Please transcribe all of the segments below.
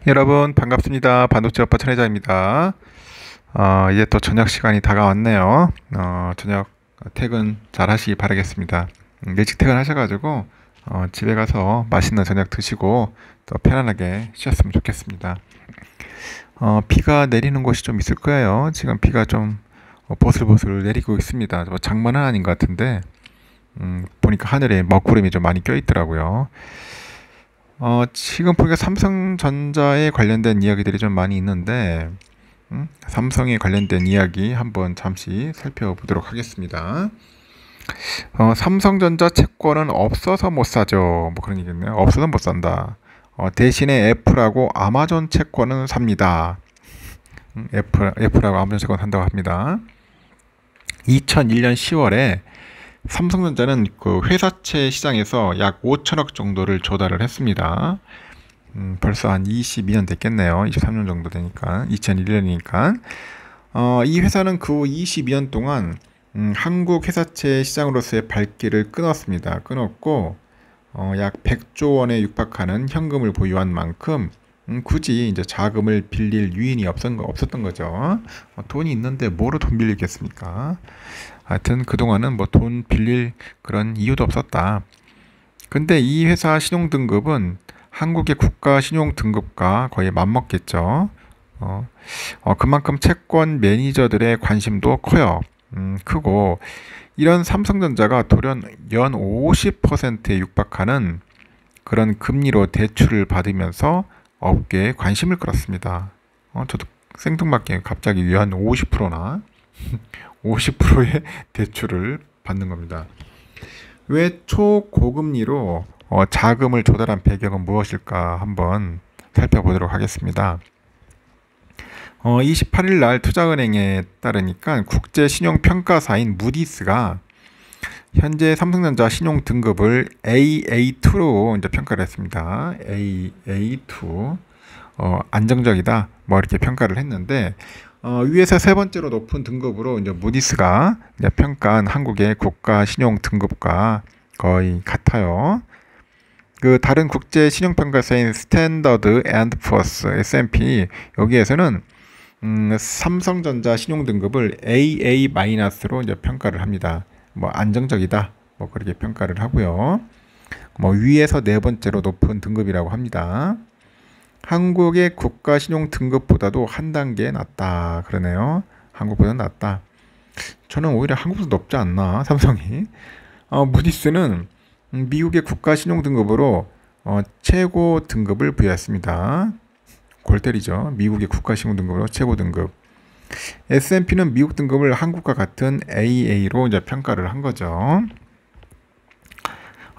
여러분 반갑습니다. 반도체 아빠 천혜자입니다. 이제 또 저녁 시간이 다가왔네요. 저녁 퇴근 잘 하시기 바라겠습니다. 일찍 퇴근하셔가지고 집에 가서 맛있는 저녁 드시고 또 편안하게 쉬었으면 좋겠습니다. 비가 내리는 곳이 좀 있을 거예요. 지금 비가 좀 보슬보슬 내리고 있습니다. 뭐 장마는 아닌 것 같은데 보니까 하늘에 먹구름이 좀 많이 껴 있더라고요. 지금 보니까 삼성전자에 관련된 이야기들이 좀 많이 있는데, 삼성에 관련된 이야기 한번 잠시 살펴보도록 하겠습니다. 삼성전자 채권은 없어서 못 사죠. 뭐 그런 얘기겠네요. 없어서 못 산다. 대신에 애플하고 아마존 채권은 삽니다. 애플하고 아마존 채권 산다고 합니다. 2001년 10월에 삼성전자는 그 회사채 시장에서 약 5천억 정도를 조달을 했습니다. 벌써 한 22년 됐겠네요. 23년 정도 되니까. 2001년이니까. 이 회사는 그 후 22년 동안 한국 회사채 시장으로서의 발길을 끊었습니다. 끊었고 약 100조 원에 육박하는 현금을 보유한 만큼 굳이 이제 자금을 빌릴 유인이 없었던 거죠. 돈이 있는데 뭐로 돈 빌리겠습니까? 하여튼 그동안은 뭐 돈 빌릴 그런 이유도 없었다. 근데 이 회사 신용등급은 한국의 국가 신용등급과 거의 맞먹겠죠. 그만큼 채권 매니저들의 관심도 커요. 크고 이런 삼성전자가 돌연 연 50%에 육박하는 그런 금리로 대출을 받으면서 업계에 관심을 끌었습니다. 저도 생뚱맞게 갑자기 연 50%나 50%의 대출을 받는 겁니다. 왜 초고금리로 자금을 조달한 배경은 무엇일까 한번 살펴보도록 하겠습니다. 28일 날 투자은행에 따르니까 국제신용평가사인 무디스가 현재 삼성전자 신용 등급을 AA2로 이제 평가를 했습니다. AA2 안정적이다 뭐 이렇게 평가를 했는데 위에서 세 번째로 높은 등급으로 이제 무디스가 이제 평가한 한국의 국가 신용 등급과 거의 같아요. 그 다른 국제 신용평가사인 스탠더드 앤드 푸어스 S&P 여기에서는 삼성전자 신용 등급을 AA-로 이제 평가를 합니다. 뭐 안정적이다 뭐 그렇게 평가를 하고요. 뭐 위에서 네 번째로 높은 등급이라고 합니다. 한국의 국가 신용 등급보다도 한 단계 낮다 그러네요. 한국보다 낮다. 저는 오히려 한국보다 높지 않나 삼성이. 무디스는 미국의 국가 신용 등급으로 최고 등급을 부여했습니다. 골 때리죠. 미국의 국가 신용 등급으로 최고 등급. S&P는 미국 등급을 한국과 같은 AA로 이제 평가를 한 거죠.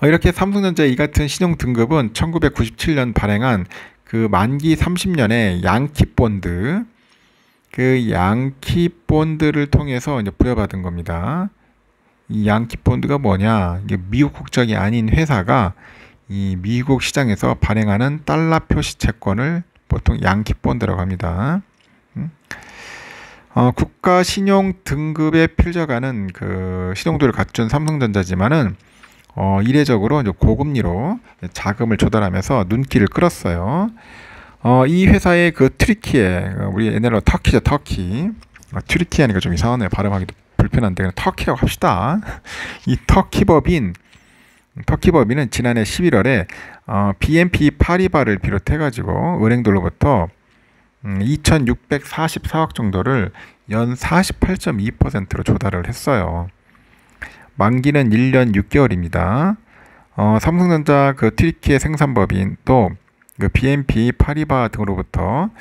이렇게 삼성전자의 이 같은 신용 등급은 1997년 발행한 그 만기 30년의 양키본드, 그 양키본드를 통해서 이제 부여받은 겁니다. 이 양키본드가 뭐냐? 이게 미국 국적이 아닌 회사가 이 미국 시장에서 발행하는 달러 표시 채권을 보통 양키본드라고 합니다. 국가 신용 등급에 필적하는 그 신용도를 갖춘 삼성전자지만은 이례적으로 이제 고금리로 자금을 조달하면서 눈길을 끌었어요. 이 회사의 그 튀르키예, 우리 옛날로 터키죠, 터키. 튀르키예 하니까 좀 이상하네요. 발음하기도 불편한데 그냥 터키라고 합시다. 이 터키법인은 지난해 11월에 BNP 파리바를 비롯해가지고 은행들로부터 2,644억 정도를 연 48.2%로 조달을 했어요. 만기는 1년 6개월입니다. 삼성전자 그 튀르키예 생산법인 또 그 BNP 파리바 등으로부터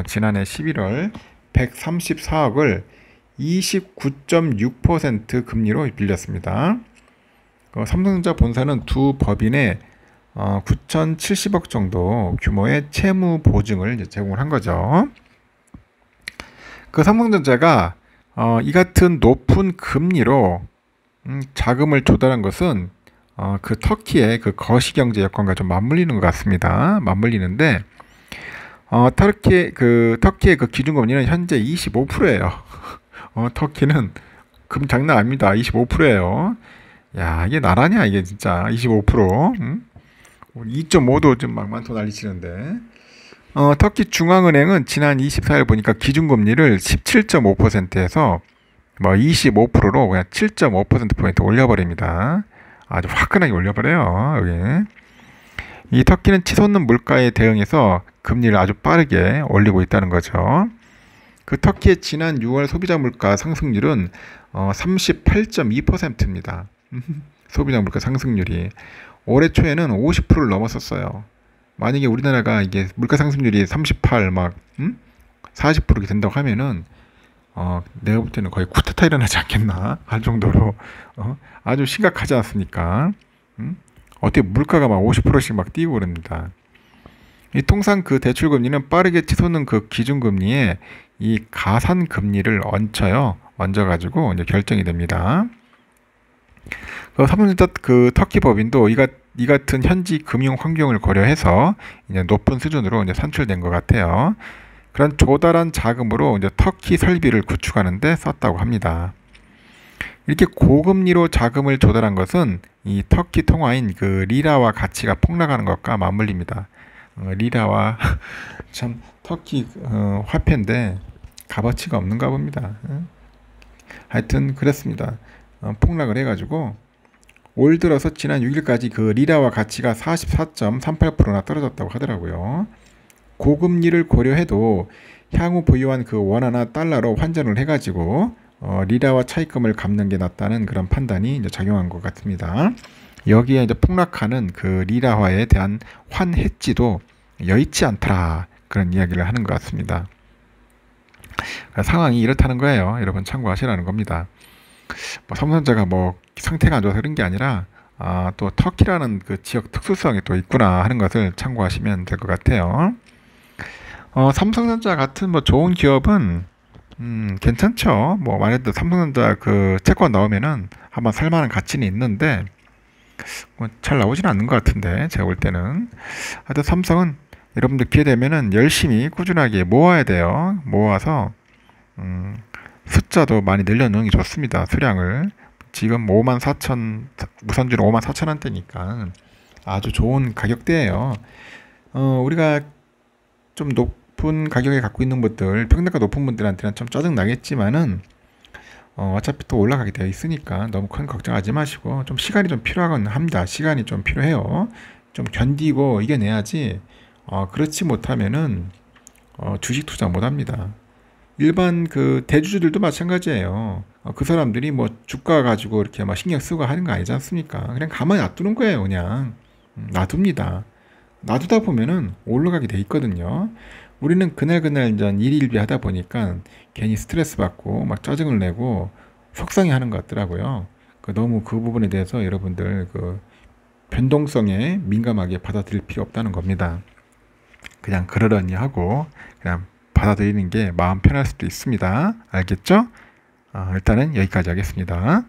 지난해 11월 134억을 29.6% 금리로 빌렸습니다. 삼성전자 본사는 두 법인에 9,070억 정도 규모의 채무 보증을 이제 제공을 한 거죠. 그 삼성전자가 이 같은 높은 금리로 자금을 조달한 것은 그 터키의 그 거시경제 여건과 좀 맞물리는 것 같습니다. 맞물리는데 터키의 그 기준금리는 현재 25%예요. 터키는 금 장난 아닙니다. 25%예요. 야, 이게 나라냐 이게 진짜 25%. 2.5도 좀 막 많다 난리치는데 터키 중앙은행은 지난 24일 보니까 기준금리를 17.5%에서 뭐 25%로 그냥 7.5%포인트 올려버립니다. 아주 화끈하게 올려버려요. 여기. 이 터키는 치솟는 물가에 대응해서 금리를 아주 빠르게 올리고 있다는 거죠. 그 터키의 지난 6월 소비자 물가 상승률은 38.2%입니다. 소비자 물가 상승률이 올해 초에는 50%를 넘었었어요. 만약에 우리나라가 이게 물가 상승률이 38, 40% 된다고 하면은 내가 볼 때는 거의 쿠데타 일어나지 않겠나 할 정도로 아주 심각하지 않습니까? 어떻게 물가가 막 50%씩 막 뛰고 그럽니다. 이 통상 그 대출 금리는 빠르게 치솟는 그 기준 금리에 이 가산 금리를 얹어가지고 이제 결정이 됩니다. 그 삼성전자 그 터키 법인도 이 같은 현지 금융 환경을 고려해서 이제 높은 수준으로 이제 산출된 것 같아요. 그런 조달한 자금으로 이제 터키 설비를 구축하는데 썼다고 합니다. 이렇게 고금리로 자금을 조달한 것은 이 터키 통화인 그 리라와 가치가 폭락하는 것과 맞물립니다. 리라와 참 터키 화폐인데 값어치가 없는가 봅니다. 하여튼 그렇습니다. 폭락을 해가지고 올 들어서 지난 6일까지 그 리라와 가치가 44.38%나 떨어졌다고 하더라고요. 고금리를 고려해도 향후 보유한 그 원화나 달러로 환전을 해가지고 리라와 차입금을 갚는 게 낫다는 그런 판단이 이제 작용한 것 같습니다. 여기에 이제 폭락하는 그 리라화에 대한 환해지도 여의치 않더라 그런 이야기를 하는 것 같습니다. 상황이 이렇다는 거예요. 여러분 참고하시라는 겁니다. 삼성전자가 뭐 상태가 안 좋아서 그런 게 아니라 또 터키라는 그 지역 특수성이 또 있구나 하는 것을 참고하시면 될 것 같아요. 삼성전자 같은 뭐 좋은 기업은 괜찮죠. 뭐 만약에 삼성전자 그 채권 나오면은 한번 살만한 가치는 있는데 뭐 잘 나오지는 않는 것 같은데 제가 볼 때는 하여튼 삼성은 여러분들 기회 되면은 열심히 꾸준하게 모아야 돼요. 모아서 숫자도 많이 늘려놓는 게 좋습니다. 수량을 지금 54,000 우선주는 54,000원대니까 아주 좋은 가격대예요. 우리가 좀 높은 가격에 갖고 있는 분들, 평단가 높은 분들한테는 좀 짜증 나겠지만은 어차피 또 올라가게 되어 있으니까 너무 큰 걱정하지 마시고 좀 시간이 좀 필요하긴 합니다. 시간이 좀 필요해요. 좀 견디고 이겨내야지. 그렇지 못하면은 주식 투자 못합니다. 일반 그 대주주들도 마찬가지예요. 그 사람들이 뭐 주가 가지고 이렇게 막 신경 쓰고 하는 거 아니지 않습니까? 그냥 가만히 놔두는 거예요, 그냥. 놔둡니다. 놔두다 보면은 올라가게 돼 있거든요. 우리는 그날 전 일일비 하다 보니까 괜히 스트레스 받고 막 짜증을 내고 속상해 하는 것 같더라고요. 너무 그 부분에 대해서 여러분들 그 변동성에 민감하게 받아들일 필요 없다는 겁니다. 그냥 그러려니 하고 그냥 받아들이는 게 마음 편할 수도 있습니다. 알겠죠? 일단은 여기까지 하겠습니다.